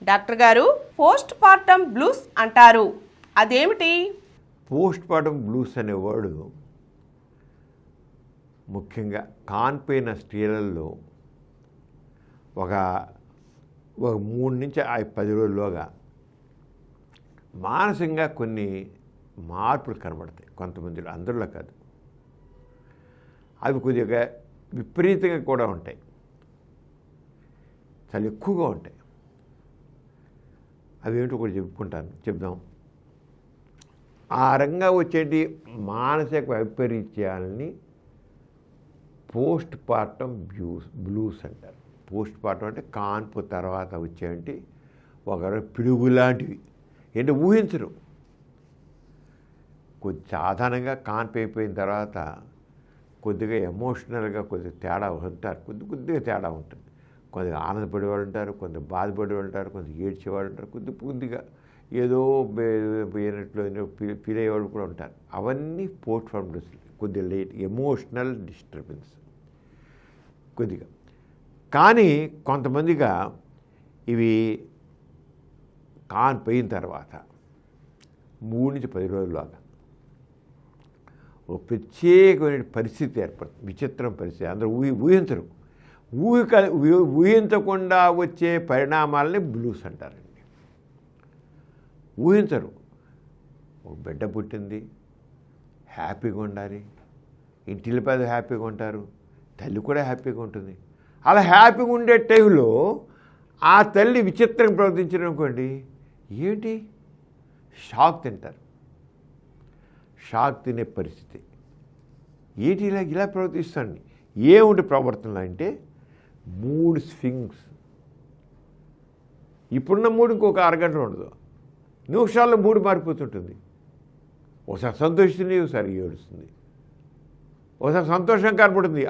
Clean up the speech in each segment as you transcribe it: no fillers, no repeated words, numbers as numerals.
Doctor గారు, post partum blues అంటారు, అదేమిటి? పోస్ట్ పార్టం బ్లూస్ అనే వర్డ్ ముఖ్యంగా కాన్పోయిన స్త్రీలలో ఒక 3 నుంచి 10 రోజుల్లోగా మానసికంగా కొన్ని మార్పులు కనబడతాయి కొంతమందిలో, అందరిలో కాదు. అవి కొద్దిగా విపరీతంగా కూడా ఉంటాయి, చాలా ఎక్కువగా ఉంటాయి. అవి ఏమిటో కూడా చెప్దాం. ఆ రంగా వచ్చేటి మానసిక వైపరీత్యాలని పోస్ట్ పార్టం బ్లూస్ అంటారు. పోస్ట్ పార్టం అంటే కాన్పు తర్వాత వచ్చేటి ఒక పిడుగు లాంటివి, ఏంటంటే ఊహించరు. సాధారణంగా కాన్పు అయిపోయిన తర్వాత కొద్దిగా ఎమోషనల్గా కొద్దిగా తేడా ఉంటారు, కొద్దిగా తేడా ఉంటుంది. కొద్దిగా ఆనందపడేవాళ్ళు ఉంటారు, కొంత బాధపడేవాళ్ళు ఉంటారు, కొంత ఏడ్చేవాళ్ళు ఉంటారు, కొద్దిగా ఏదో పోయినట్లు ఫీల్ అయ్యేవాళ్ళు కూడా ఉంటారు. అవన్నీ పోస్ట్ పార్టం బ్లూస్, కొద్దిగా లేట్ ఎమోషనల్ డిస్టర్బెన్స్ కొద్దిగా. కానీ కొంతమందిగా ఇవి కాన్పోయిన తర్వాత 3 నుంచి 10 రోజుల్లోగా ఒక ప్రత్యేకమైన పరిస్థితి ఏర్పడుతుంది, విచిత్రం పరిస్థితి. అందరూ ఊహించరు. ఊహించకుండా వచ్చే పరిణామాలని బ్లూస్ అంటారండి. ఊహించరు. ఒక బిడ్డ పుట్టింది, హ్యాపీగా ఉండాలి, ఇంటిల పెద్ద హ్యాపీగా ఉంటారు, తల్లి కూడా హ్యాపీగా ఉంటుంది. అలా హ్యాపీగా ఉండే టైంలో ఆ తల్లి విచిత్రంగా ప్రవర్తించడం అనుకోండి, ఏంటి షాక్ తింటారు. షాక్ తినే పరిస్థితి. ఏంటి ఇలా ప్రవర్తిస్తాండి, ఏముంటే ప్రవర్తనలు అంటే మూడ్ స్వింగ్స్. ఇప్పుడున్న మూడు ఇంకొక అరగంట ఉండదు, నిమిషాల్లో మూడు మారిపోతుంటుంది. ఒకసారి సంతోషిస్తుంది, ఒకసారి ఏడుస్తుంది, ఒకసారి సంతోషం కనపడుతుంది,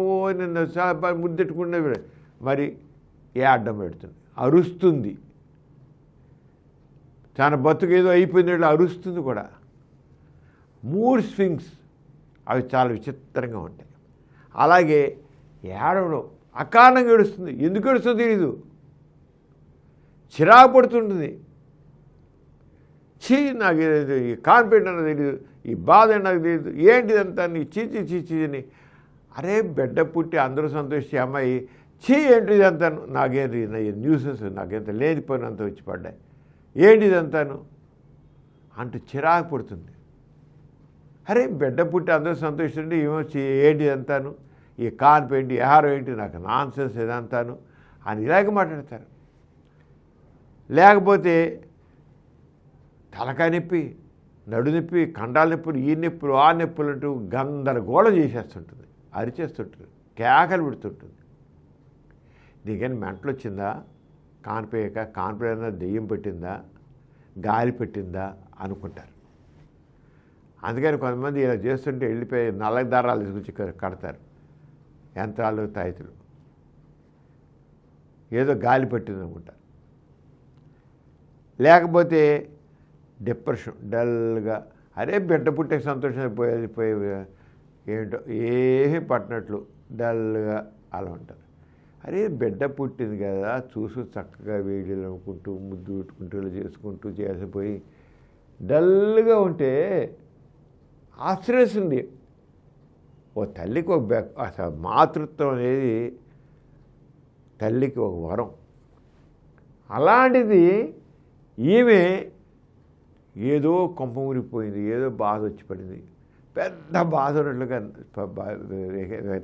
ఓ నిన్న చాలా ముద్దెట్టుకునే మరి ఏ అడ్డం పెడుతుంది, అరుస్తుంది, చాలా బతుకు ఏదో అయిపోయినట్లు అరుస్తుంది కూడా. మూడ్ స్వింగ్స్ అవి చాలా విచిత్రంగా ఉంటాయి. అలాగే ఏడవడం, అకారణంగా ఏడుస్తుంది, ఎందుకు ఏడుస్తుందో తెలీదు, చిరాకు పడుతుంటుంది. నాకు ఈ కాన్ఫిడెంట్ అన్నది తెలియదు, ఈ బాధ నాకు తెలియదు, ఏంటిదంతా నీ చీచి అని. అరే బిడ్డ పుట్టి అందరూ సంతోషించి అమ్మాయి ఏంటిదంతాను, నాకేంటి న్యూసెస్, నాకెంత లేనిపోయినంత వచ్చి పడ్డాయి, ఏంటిదంతాను అంటూ చిరాకు పడుతుంది. అరే బిడ్డ పుట్టి అందరూ సంతోషించండి, ఏమొచ్చి ఏంటిదంతాను, ఈ కాన్పు ఏంటి, ఆహారం ఏంటి, నాకు నాన్సెన్స్ ఇదంతాను అని ఇలాగ మాట్లాడతారు. లేకపోతే తలకాయ నొప్పి, నడు నొప్పి, కండాల నొప్పులు, ఈ నొప్పులు, ఆ నొప్పులు అంటూ గందరగోళం చేసేస్తుంటుంది, అరిచేస్తుంటుంది, కేకలు పెడుతుంటుంది. దీనికని మెంటలు వచ్చిందా, కాన్పోయాక కాన్పోయినా దెయ్యం పెట్టిందా, గాలి పెట్టిందా అనుకుంటారు. అందుకని కొంతమంది ఇలా చేస్తుంటే వెళ్ళిపోయి నల్ల దారాలు తీసుకొచ్చి కడతారు, యంత్రాలు, తాయితులు, ఏదో గాలి పట్టింది అనుకుంటారు. లేకపోతే డిప్రెషన్, డల్గా, అరే బిడ్డ పుట్టే సంతోషం పోయి ఏంటో ఏమీ పట్టినట్లు డల్గా అలా ఉంటారు. అరే బిడ్డ పుట్టింది కదా చూసు చక్కగా వేడిలు అనుకుంటూ ముద్దు పెట్టుకుంటూ ఇలా చేసుకుంటూ చేసిపోయి డల్గా ఉంటే ఆశ్చర్యస్తుంది. ఓ తల్లికి అసలు మాతృత్వం అనేది తల్లికి ఒక వరం. అలాంటిది ఈమె ఏదో కొంప ఊరిపోయింది, ఏదో బాధ వచ్చి పడింది, పెద్ద బాధ ఉన్నట్లుగా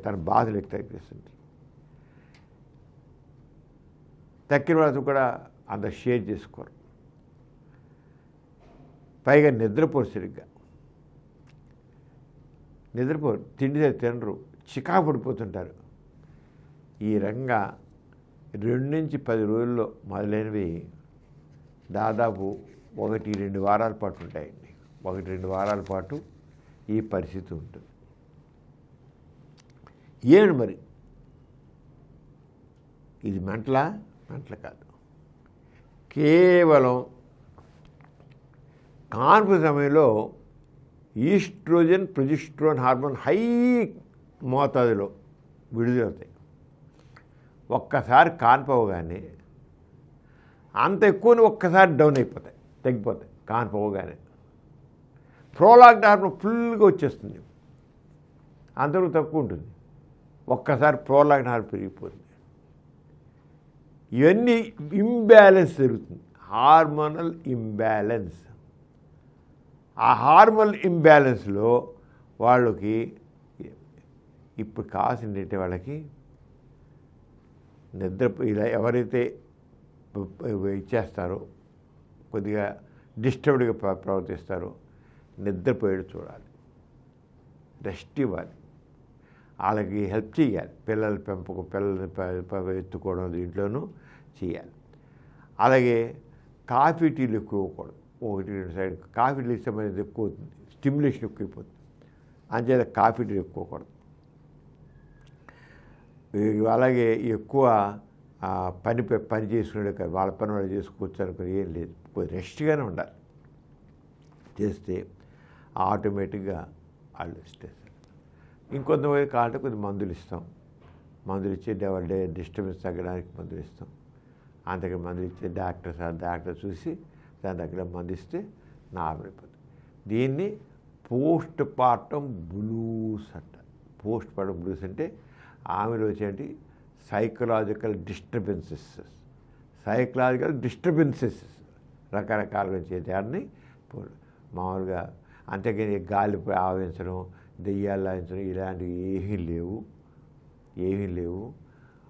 తన బాధలు వ్యక్తీకరిస్తుంది. తక్కిన వాళ్ళతో కూడా అంత షేర్ చేసుకోరు. పైగా నిద్రపోరు, సరిగ్గా నిద్రపోరు, తిండి తినరు, చికాకు పడిపోతుంటారు. ఈ రంగా 2 నుంచి 10 రోజుల్లో మొదలైనవి దాదాపు 1-2 వారాల పాటు ఉంటాయండి. 1-2 వారాల పాటు ఈ పరిస్థితి ఉంటుంది. ఏమి మరి ఇది మెంటల కాదు, కేవలం కాన్పు సమయంలో ఈస్ట్రోజన్, ప్రొజెస్టెరాన్ హార్మోన్ హై మోతాదులో విడుదలవుతాయి. ఒక్కసారి కాన్పు అవగానే అంత ఎక్కువని ఒక్కసారి డౌన్ అయిపోతాయి, తగ్గిపోతాయి కానిపోగానే. ప్రోలాక్ట్ హార్మోన్ ఫుల్గా వచ్చేస్తుంది, అంతకు తక్కువ ఉంటుంది, ఒక్కసారి ప్రోలాక్ట్ హార్మోన్ పెరిగిపోతుంది. ఇవన్నీ ఇంబ్యాలెన్స్ జరుగుతుంది, హార్మోనల్ ఇంబ్యాలెన్స్. ఆ హార్మోనల్ ఇంబ్యాలెన్స్లో వాళ్ళకి ఇప్పుడు కావాల్సిందంటే వాళ్ళకి నిద్ర ఇలా ఎవరైతే ఇచ్చేస్తారో కొద్దిగా డిస్టర్బ్డ్గా ప్రవర్తిస్తారో నిద్రపోయేది చూడాలి, రెస్ట్ ఇవ్వాలి, వాళ్ళకి హెల్ప్ చేయాలి. పిల్లల పెంపకం, పిల్లల్ని ఎత్తుకోవడం దీంట్లోనూ చేయాలి. అలాగే కాఫీ టీలు ఎక్కువ ఇవ్వకూడదు, 1-2 సైడ్ కాఫీ టీలు ఇస్తే మనది ఎక్కువ స్టిమ్యులేషన్ ఎక్కువైపోతుంది, అంచేత కాఫీ టీలు ఎక్కువకూడదు. అలాగే ఎక్కువ పని చేసుకునే వాళ్ళ పని వాళ్ళు చేసుకోవచ్చు అనుకుని ఏం లేదు, కొద్ది రెస్ట్గానే ఉండాలి. చేస్తే ఆటోమేటిక్గా వాళ్ళు రెస్ట్ చేస్తారు. ఇంకొంతమంది కావాలంటే కొద్ది మందులు ఇస్తాం, మందులు ఇచ్చి డిస్టర్బెన్స్ తగ్గడానికి మందులు ఇస్తాం. అంతగా మందులు ఇచ్చే డాక్టర్ చూసి దాని దగ్గర మందు ఇస్తే నార్మల్ అయిపోతుంది. దీన్ని పోస్ట్ పార్టం బ్లూస్ అంటారు. పోస్ట్ పార్టం బ్లూస్ అంటే ఆమెలో వచ్చేటి సైకలాజికల్ డిస్టర్బెన్సెస్ రకరకాలుగా వచ్చే దాన్ని మామూలుగా. అంతేగాని గాలి ఆవించడం, దెయ్యాలు ఆవించడం ఇలాంటివి ఏమీ లేవు.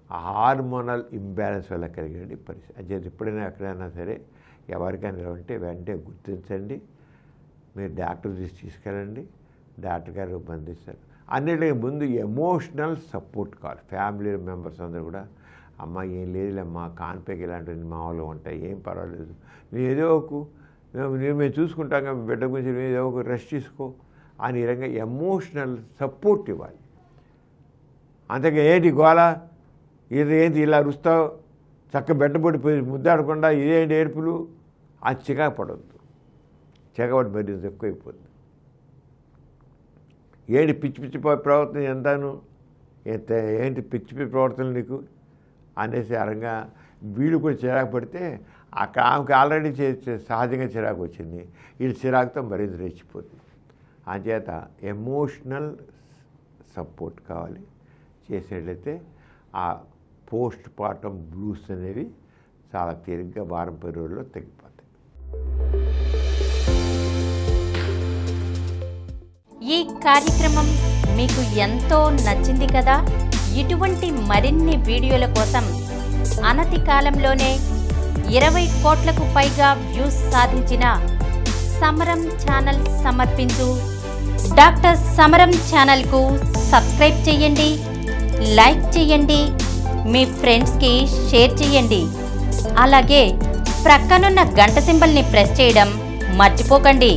హార్మోనల్ ఇంబ్యాలెన్స్ వల్ల కలిగిన పరిస్థితి. అంటే ఎప్పుడైనా ఎక్కడైనా సరే ఎవరికైనా ఉంటే వెంటనే గుర్తించండి, మీరు డాక్టర్ తీసుకెళ్ళండి, డాక్టర్ గారు బంధిస్తారు. అన్నిటికీ ముందు ఎమోషనల్ సపోర్ట్ కావాలి. ఫ్యామిలీ మెంబర్స్ అందరూ కూడా అమ్మ ఏం లేదులేమ్మా, కాన్పేకి ఇలాంటివి మామూలుగా ఉంటాయి, ఏం పర్వాలేదు, మేము చూసుకుంటాం కదా బిడ్డ గురించి, ఏదో ఒక రెస్ట్ తీసుకో అని ఈ రకంగా ఎమోషనల్ సపోర్ట్ ఇవ్వాలి. అంతగా ఏంటి గోళ, ఏంటి ఇలా అరుస్తావు, చక్క బెట్టబడి ముద్దాడకుండా ఇదేంటి ఏడుపులు అని చికాకు పడవద్దు. చికాపడి మరి ఎక్కువైపోద్ది. ఏంటి పిచ్చి ప్రవర్తన ఎంతను, ఏంటి పిచ్చి ప్రవర్తనలు నీకు అనేసి అరంగా వీళ్ళు కూడా చిరాకు పడితే అక్కడ ఆమెకు ఆల్రెడీ సహజంగా చిరాకు వచ్చింది, వీళ్ళు చిరాకుతో మరింత రెచ్చిపోతుంది. అంచేత ఎమోషనల్ సపోర్ట్ కావాలి. చేసేటైతే ఆ పోస్ట్ పార్టం బ్లూస్ అనేవి చాలా తేలిగ్గా వారం 10 రోజుల్లో తగ్గిపోతాయి. ఈ కార్యక్రమం మీకు ఎంతో నచ్చింది కదా. ఇటువంటి మరిన్ని వీడియోల కోసం అనతి కాలంలోనే 20 కోట్లకు పైగా వ్యూస్ సాధించిన సమరం ఛానల్ సమర్పించు డాక్టర్ సమరం ఛానల్కు సబ్స్క్రైబ్ చేయండి, లైక్ చేయండి, మీ ఫ్రెండ్స్కి షేర్ చేయండి. అలాగే ప్రక్కనున్న గంట సింబల్ని ప్రెస్ చేయడం మర్చిపోకండి.